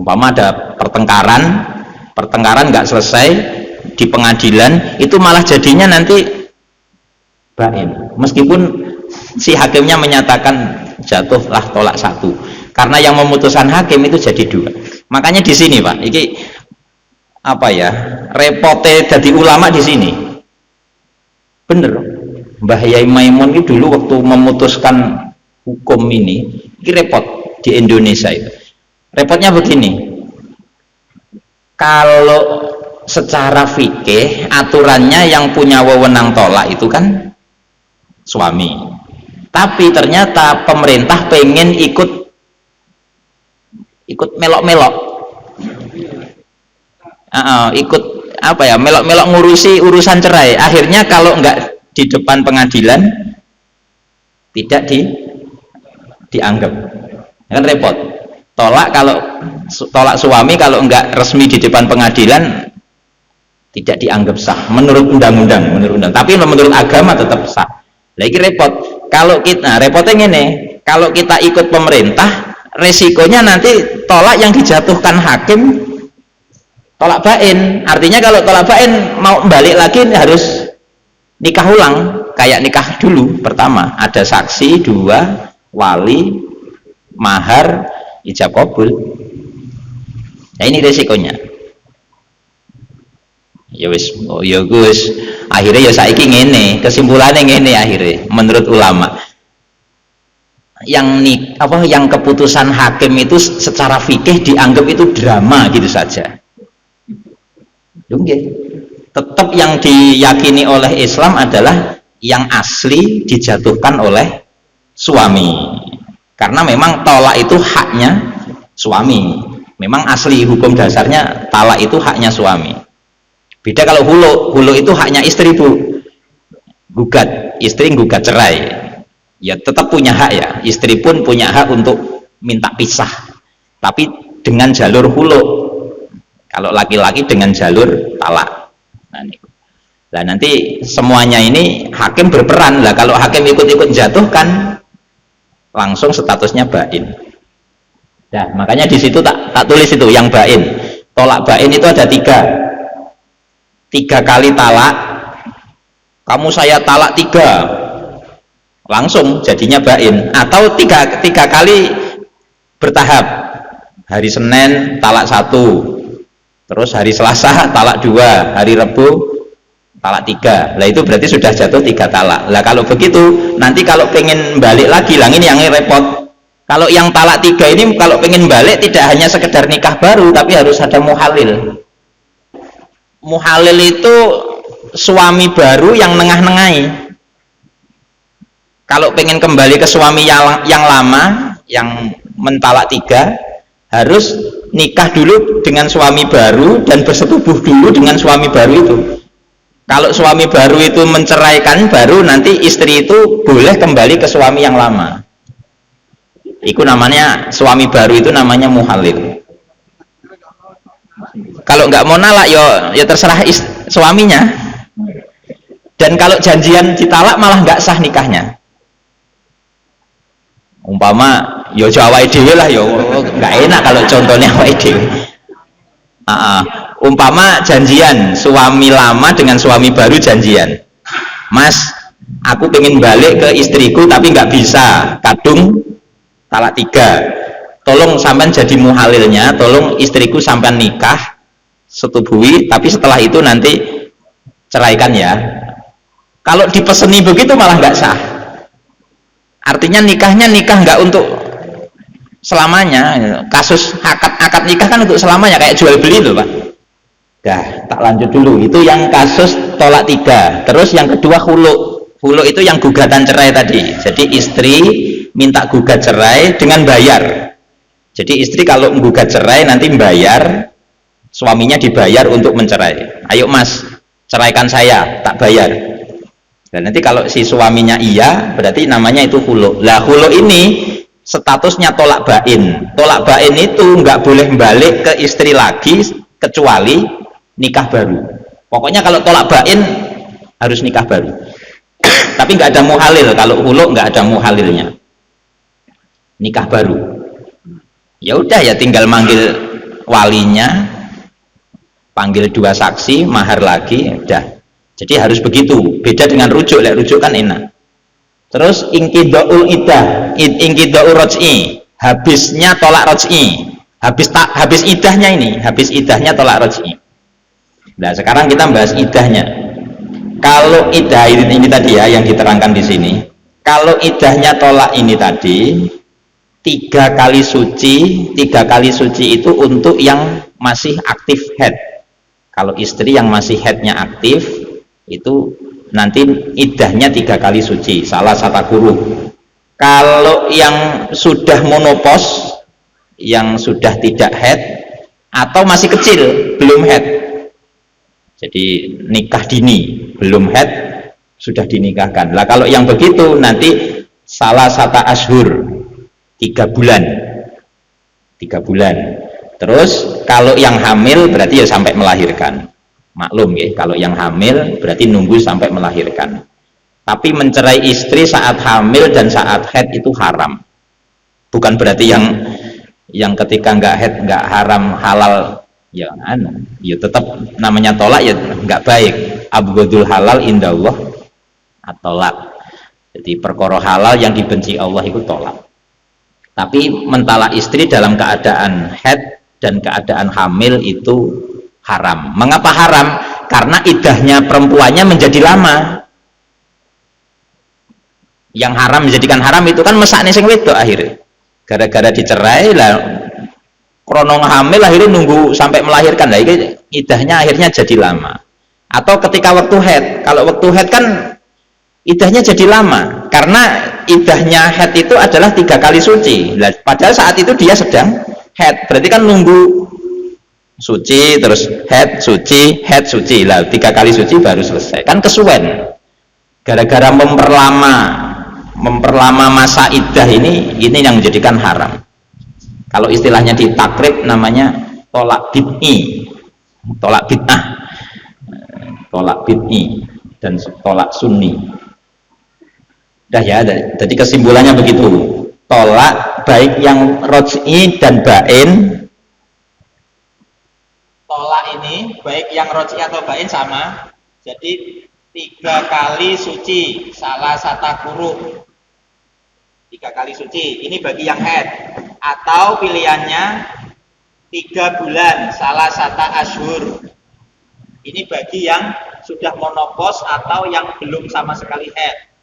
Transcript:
Umpama ada pertengkaran nggak selesai di pengadilan, itu malah jadinya nanti bain, meskipun si hakimnya menyatakan jatuhlah tolak 1, karena yang memutuskan hakim itu jadi 2. Makanya di sini Pak, ini apa ya, repote jadi ulama di sini. Bener, Mbah Yai Maimun itu dulu waktu memutuskan hukum ini repot di Indonesia itu. Repotnya begini, kalau secara fikih aturannya yang punya wewenang tolak itu kan suami, tapi ternyata pemerintah pengen ikut melok-melok, ikut apa ya, melok-melok ngurusi urusan cerai. Akhirnya kalau enggak di depan pengadilan tidak dianggap, kan repot. Tolak suami kalau enggak resmi di depan pengadilan tidak dianggap sah menurut undang-undang, tapi menurut agama tetap sah. Lagi repot. Kalau kita repotnya ini, kalau kita ikut pemerintah, resikonya nanti tolak yang dijatuhkan hakim tolak bain. Artinya kalau tolak bain mau balik lagi harus nikah ulang, kayak nikah dulu. Pertama ada saksi, 2 wali, mahar, ijab kabul. Nah ini resikonya. Ya wis, ya Gus, akhirnya ya saiki ngene, kesimpulannya ngene akhirnya menurut ulama, yang keputusan hakim itu secara fikih dianggap itu drama gitu saja. Tetap yang diyakini oleh Islam adalah yang asli dijatuhkan oleh suami, karena memang tolak itu haknya suami. Memang asli hukum dasarnya talak itu haknya suami. Beda kalau hulu itu haknya istri Bu, istri gugat cerai, ya tetap punya hak ya, istri pun punya hak untuk minta pisah, tapi dengan jalur hulu. Kalau laki-laki dengan jalur talak. Nah nanti semuanya ini hakim berperan lah. Kalau hakim ikut-ikut jatuhkan, langsung statusnya bain. Nah makanya di situ tak tulis itu yang bain. Tolak bain itu ada 3 kali talak, kamu saya talak 3, langsung jadinya bain. Atau 3 kali bertahap, hari Senin talak 1, terus hari Selasa talak 2, hari Rabu talak 3. Lah itu berarti sudah jatuh 3 talak. Lah kalau begitu nanti kalau pengen balik lagi, ini yang repot. Kalau yang talak 3 ini kalau pengen balik tidak hanya sekedar nikah baru, tapi harus ada muhalil. Muhalil itu suami baru yang nengah-nengahi. Kalau pengen kembali ke suami yang lama, yang mentalak 3, harus nikah dulu dengan suami baru dan bersetubuh dulu dengan suami baru itu. Kalau suami baru itu menceraikan, baru nanti istri itu boleh kembali ke suami yang lama. Itu namanya suami baru, itu namanya muhalil. Kalau nggak mau nalak ya terserah suaminya. Dan kalau janjian ditalak malah nggak sah nikahnya. Umpama ya awake dhewe lah, ya nggak enak kalau contohnya awake dhewe. Umpama janjian suami lama dengan suami baru janjian, Mas, aku pengen balik ke istriku tapi nggak bisa, kadung talak 3, tolong sampean jadi muhalilnya, tolong istriku sampean nikah setubuhi, tapi setelah itu nanti ceraikan ya. Kalau dipeseni begitu malah nggak sah. Artinya nikahnya nikah nggak untuk selamanya. Kasus akad nikah kan untuk selamanya, kayak jual beli loh Pak. Dah, tak lanjut dulu. Itu yang kasus tolak 3. Terus yang kedua hulu. Hulu itu yang gugatan cerai tadi. Jadi istri minta gugat cerai dengan bayar. Jadi istri kalau menggugat cerai nanti bayar, suaminya dibayar untuk mencerai. Ayo Mas, ceraikan saya, tak bayar. Dan nanti kalau si suaminya iya, berarti namanya itu hulu. Lah hulu ini statusnya tolak bain. Tolak bain itu nggak boleh balik ke istri lagi kecuali nikah baru. Pokoknya kalau tolak bain harus nikah baru. Tapi nggak ada muhalil. Kalau hulu nggak ada muhalilnya. Nikah baru. Ya udah ya tinggal manggil walinya, panggil 2 saksi, mahar lagi, udah. Jadi harus begitu, beda dengan rujuk. Rujuk kan enak. Terus inqidaul iddah, inqidaul raj'i, habisnya tolak raj'i, habis idahnya ini, habis idahnya tolak raj'i. Nah sekarang kita bahas idahnya. Kalau idah ini tadi ya yang diterangkan di sini, kalau idahnya tolak ini tadi 3 kali suci, 3 kali suci itu untuk yang masih aktif head. Kalau istri yang masih headnya aktif itu nanti idahnya 3 kali suci, salah satu guru. Kalau yang sudah monopos, yang sudah tidak head atau masih kecil belum head, jadi nikah dini belum head sudah dinikahkan. Lah kalau yang begitu nanti salah satu ashur 3 bulan. Terus kalau yang hamil berarti ya sampai melahirkan. Maklum ya, kalau yang hamil berarti nunggu sampai melahirkan. Tapi mencerai istri saat hamil dan saat haid itu haram. Bukan berarti yang ketika nggak haid nggak haram, halal ya ya tetap namanya tolak ya nggak baik. Abghadul halal indallah at-tolak. Jadi perkara halal yang dibenci Allah itu tolak. Tapi mentalak istri dalam keadaan haid dan keadaan hamil itu haram. Mengapa haram? Karena idahnya perempuannya menjadi lama. Yang haram menjadikan haram itu kan mesakne sing wedok akhirnya. Gara-gara dicerai lah krono hamil akhirnya nunggu sampai melahirkan. Lah ini idahnya akhirnya jadi lama. Atau ketika waktu haid. Kalau waktu haid kan idahnya jadi lama karena idahnya haid itu adalah 3 kali suci. Nah, padahal saat itu dia sedang haid, berarti kan nunggu suci terus haid suci lah 3 kali suci baru selesai, kan kesuwen gara-gara memperlama masa idah ini yang menjadikan haram. Kalau istilahnya di takrib namanya tolak bid'i, tolak bid'ah, tolak bid'i dan tolak sunni. Dah ya, jadi kesimpulannya begitu. Tolak baik yang roj'i dan bain. Tolak ini baik yang roj'i atau bain sama. Jadi 3 kali suci, salah satu kuruk. 3 kali suci. Ini bagi yang haid. Atau pilihannya 3 bulan, salah satu ashur. Ini bagi yang sudah monopos atau yang belum sama sekali haid.